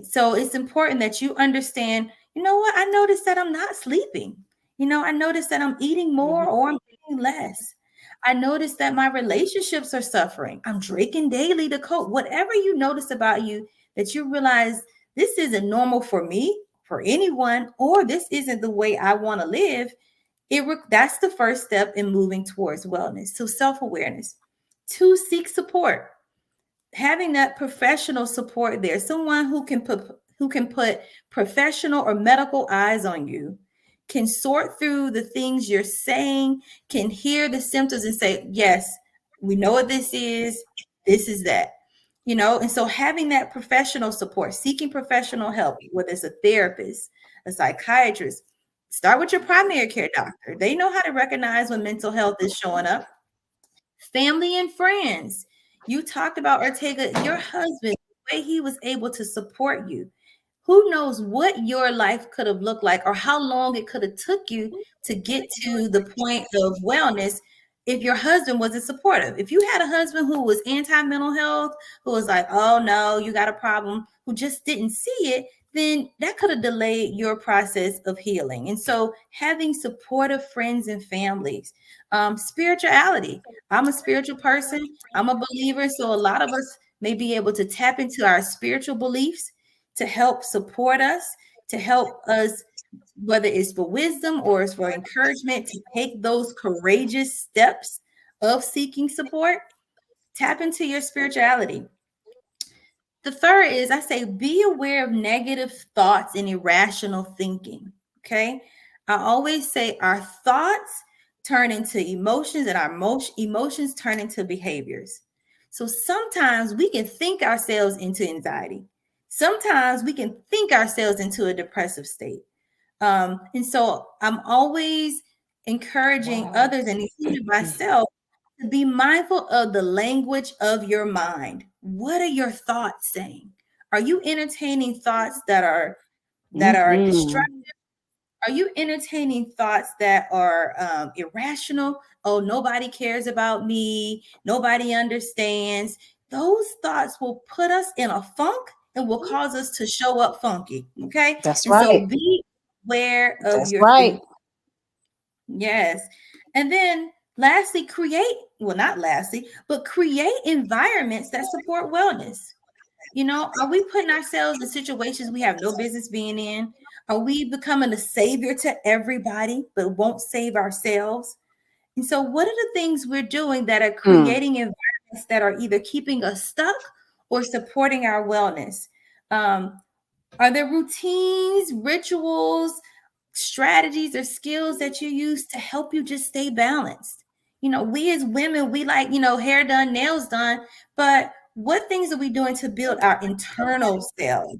So it's important that you understand, you know what? I noticed that I'm not sleeping. I noticed that I'm eating more or I'm eating less. I noticed that my relationships are suffering. I'm drinking daily to cope. Whatever you notice about you that you realize this isn't normal for me, for anyone, or this isn't the way I want to live, that's the first step in moving towards wellness. So self-awareness. 2, seek support. Having that professional support there, someone who can put professional or medical eyes on you, can sort through the things you're saying, can hear the symptoms and say, yes, we know what this is that. And so having that professional support, seeking professional help, whether it's a therapist, a psychiatrist, start with your primary care doctor. They know how to recognize when mental health is showing up. Family and friends. You talked about, Ortega, your husband, the way he was able to support you. who knows what your life could have looked like or how long it could have took you to get to the point of wellness if your husband wasn't supportive. If you had a husband who was anti-mental health, who was like, oh no, you got a problem, who just didn't see it, then that could have delayed your process of healing. And so having supportive friends and families, spirituality. I'm a spiritual person. I'm a believer. So a lot of us may be able to tap into our spiritual beliefs to help support us, to help us, whether it's for wisdom or it's for encouragement, to take those courageous steps of seeking support. Tap into your spirituality. The third is, I say, be aware of negative thoughts and irrational thinking. Okay. I always say our thoughts turn into emotions and our emotions turn into behaviors. So sometimes we can think ourselves into anxiety. Sometimes we can think ourselves into a depressive state. And so I'm always encouraging others and including myself to be mindful of the language of your mind. What are your thoughts saying? Are you entertaining thoughts that are destructive? Are you entertaining thoughts that are irrational? Oh, nobody cares about me. Nobody understands. Those thoughts will put us in a funk and will cause us to show up funky. Okay. That's And so right. be aware of That's your right. thinking. Yes. And then lastly, not lastly, but create environments that support wellness. You know, are we putting ourselves in situations we have no business being in? Are we becoming a savior to everybody, but won't save ourselves? And so, what are the things we're doing that are creating environments that are either keeping us stuck or supporting our wellness? Are there routines, rituals, strategies, or skills that you use to help you just stay balanced? You know, we as women, we like, hair done, nails done, but what things are we doing to build our internal self?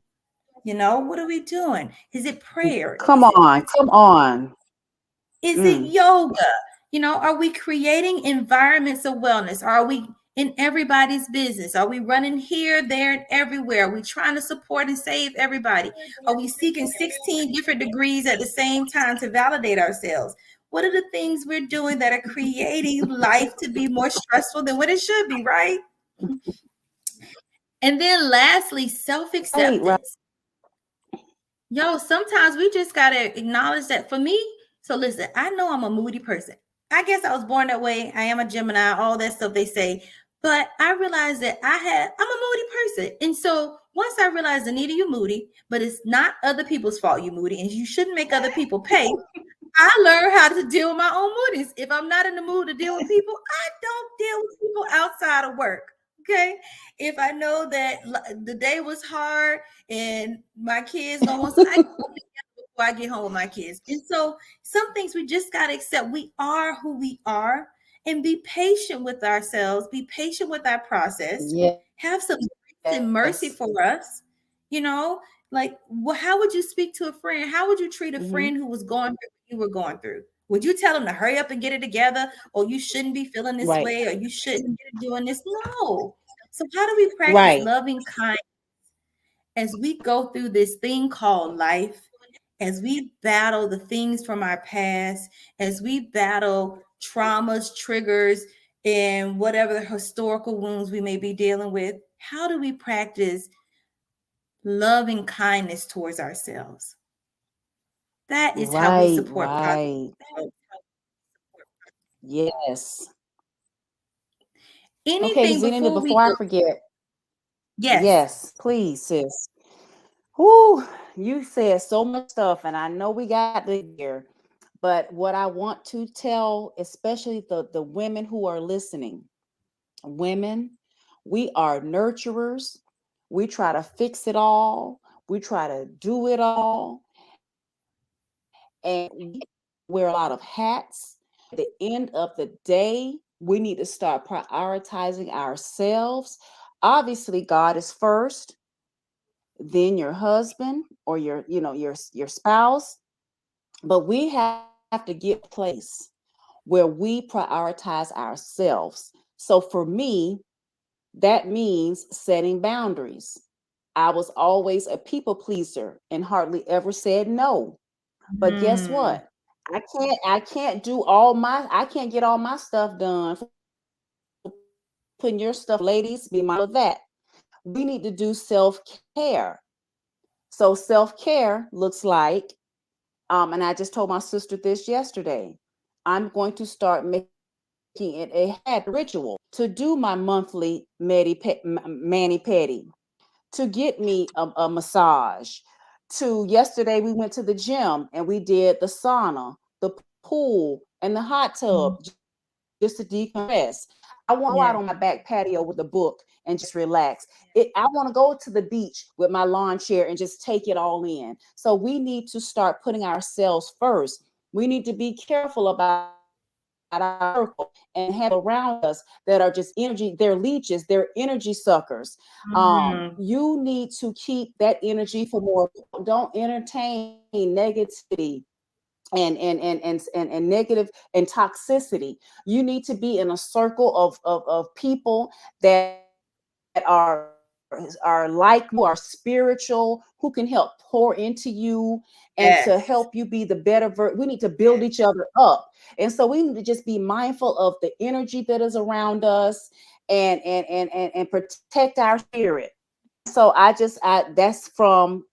What are we doing? Is it prayer? Come Is it on. Come on. is it yoga? Are we creating environments of wellness? Are we in everybody's business? Are we running here, there, and everywhere? Are we trying to support and save everybody? Are we seeking 16 different degrees at the same time to validate ourselves? What are the things we're doing that are creating life to be more stressful than what it should be, right? And then lastly, Right. self-acceptance. Yo, sometimes we just gotta acknowledge that. For me, so listen, I know I'm a moody person. I guess I was born that way. I am a Gemini, all that stuff they say. But I realized that I'm a moody person. And so once I realized, Anita, you moody, but it's not other people's fault you moody, and you shouldn't make other people pay. I learned how to deal with my own moodies. If I'm not in the mood to deal with people, I don't deal with people outside of work. Okay. If I know that the day was hard and my kids don't want, I before I get home with my kids. And so some things we just got to accept. We are who we are, and be patient with ourselves, be patient with our process, have some grace and mercy Yes. for us. You know, like, how would you speak to a friend? How would you treat a friend who was going through what you were going through? Would you tell them to hurry up and get it together, or you shouldn't be feeling this Right. way, or you shouldn't be doing this? No. So how do we practice Right. loving kindness as we go through this thing called life, as we battle the things from our past, as we battle traumas, triggers, and whatever the historical wounds we may be dealing with? How do we practice loving kindness towards ourselves? That is how we Right. support Right. positive. Yes. Okay, Anything Zenita, before we before I go? forget, Yes. yes, please, sis. Whoo, you said so much stuff, and I know we got the year, but what I want to tell, especially the women who are listening, women, we are nurturers. We try to fix it all. We try to do it all, and we wear a lot of hats. At the end of the day, we need to start prioritizing ourselves. Obviously, God is first, then your husband or your spouse, but we have to get a place where we prioritize ourselves. So for me, that means setting boundaries. I was always a people pleaser and hardly ever said no. But guess what? I can't get all my stuff done. Putting your stuff, ladies, be mindful of that. We need to do self-care. So self-care looks like, and I just told my sister this yesterday, I'm going to start making it a ritual to do my monthly mani-pedi, to get me a massage. To yesterday, we went to the gym and we did the sauna, the pool, and the hot tub just to decompress. I want to go out on my back patio with a book and just relax. I want to go to the beach with my lawn chair and just take it all in. So we need to start putting ourselves first. We need to be careful about our circle and have around us that are just energy, they're leeches, they're energy suckers. You need to keep that energy for more. Don't entertain negativity and negative and toxicity. You need to be in a circle of people that are like you, are spiritual, who can help pour into you and to help you be the better we need to build each other up. And so we need to just be mindful of the energy that is around us and protect our spirit. So that's from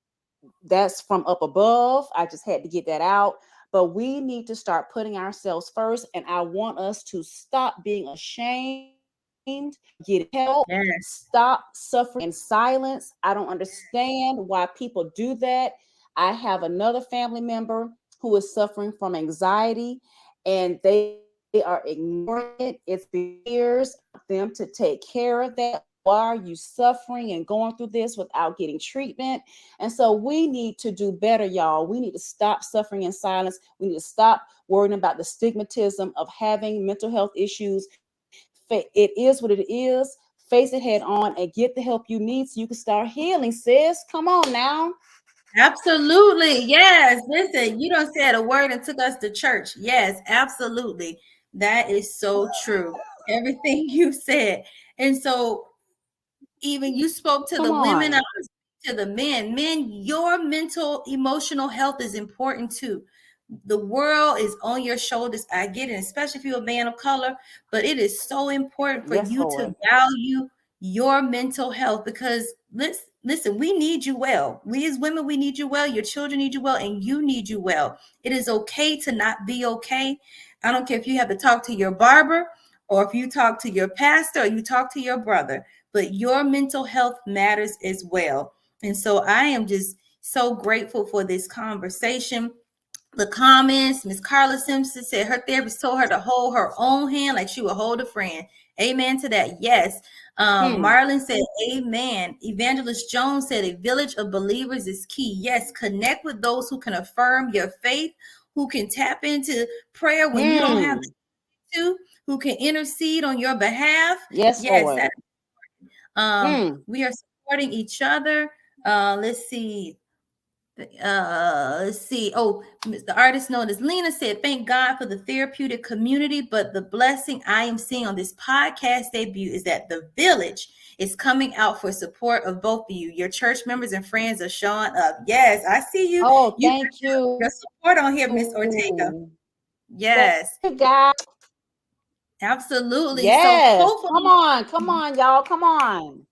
up above. I just had to get that out. But we need to start putting ourselves first. And I want us to stop being ashamed, get help, stop suffering in silence. I don't understand why people do that. I have another family member who is suffering from anxiety, and they are ignoring it. It's been years for them to take care of that. Why are you suffering and going through this without getting treatment? And so we need to do better, y'all. We need to stop suffering in silence. We need to stop worrying about the stigmatism of having mental health issues. It is what it is. Face it head on and get the help you need so you can start healing, sis. Come on now. Absolutely. Yes. Listen, you don't said a word and took us to church. Yes, absolutely. That is so true. Everything you said. And so even you spoke to the women, to the men. Men, your mental, emotional health is important too. The world is on your shoulders. I get it, especially if you're a man of color, but it is so important for you to value your mental health, because listen, we need you well. We as women, we need you well. Your children need you well, and you need you well. It is okay to not be okay. I don't care if you have to talk to your barber, or if you talk to your pastor, or you talk to your brother, but your mental health matters as well. And so I am just so grateful for this conversation. The comments, Miss Carla Simpson said her therapist told her to hold her own hand like she would hold a friend. Amen to that. Yes. Marlon said, amen. Evangelist Jones said, a village of believers is key. Yes. Connect with those who can affirm your faith, who can tap into prayer when you don't have to, who can intercede on your behalf. Yes. We are supporting each other. Let's see. Oh, the artist known as Lena said, thank God for the therapeutic community, but the blessing I am seeing on this podcast debut is that the village is coming out for support of both of you. Your church members and friends are showing up. Yes, I see you. Oh, thank you. Your support on here, Miss Ortega. Yes. Thank you, guys. Absolutely. Yes. So hopefully, come on, y'all. Come on.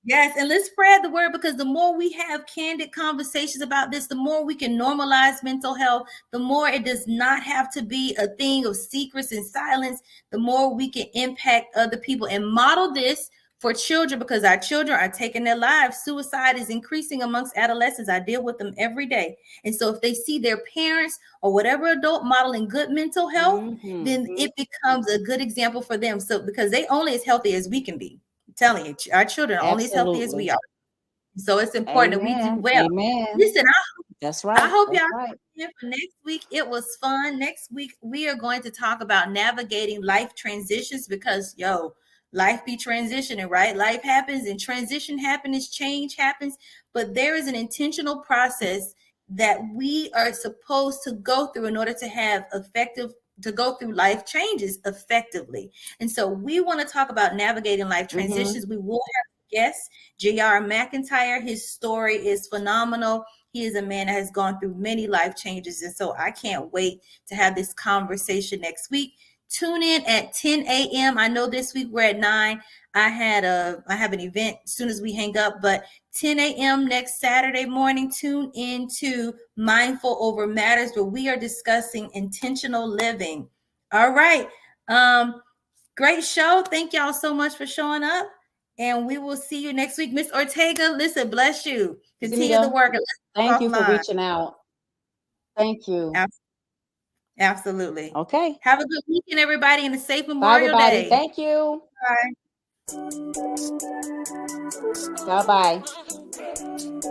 Yes, and let's spread the word, because the more we have candid conversations about this, the more we can normalize mental health, the more it does not have to be a thing of secrets and silence, the more we can impact other people and model this for children, because our children are taking their lives. Suicide is increasing amongst adolescents. I deal with them every day. And so if they see their parents or whatever adult modeling good mental health, then it becomes a good example for them. So because they only as healthy as we can be. Telling you, our children are only as healthy as we are. So it's important that we do well. Amen. Listen, that's right. I hope y'all are here for next week. It was fun. Next week, we are going to talk about navigating life transitions, because life be transitioning, right? Life happens and transition happens, change happens, but there is an intentional process that we are supposed to go through in order to have to go through life changes effectively. And so we want to talk about navigating life transitions. We will have guest, J.R. McIntyre. His story is phenomenal. He is a man that has gone through many life changes. And so I can't wait to have this conversation next week. Tune in at 10 a.m. I know this week we're at 9. I have an event as soon as we hang up, but 10 a.m. next Saturday morning, tune into Mindful Over Matters, where we are discussing intentional living. All right. Great show. Thank y'all so much for showing up. And we will see you next week. Miss Ortega, listen, bless you. Continue the work. Thank you for reaching out. Thank you. Absolutely. Okay. Have a good weekend, everybody, and a safe Memorial Bye, everybody. Day. Thank you. Bye. Bye-bye.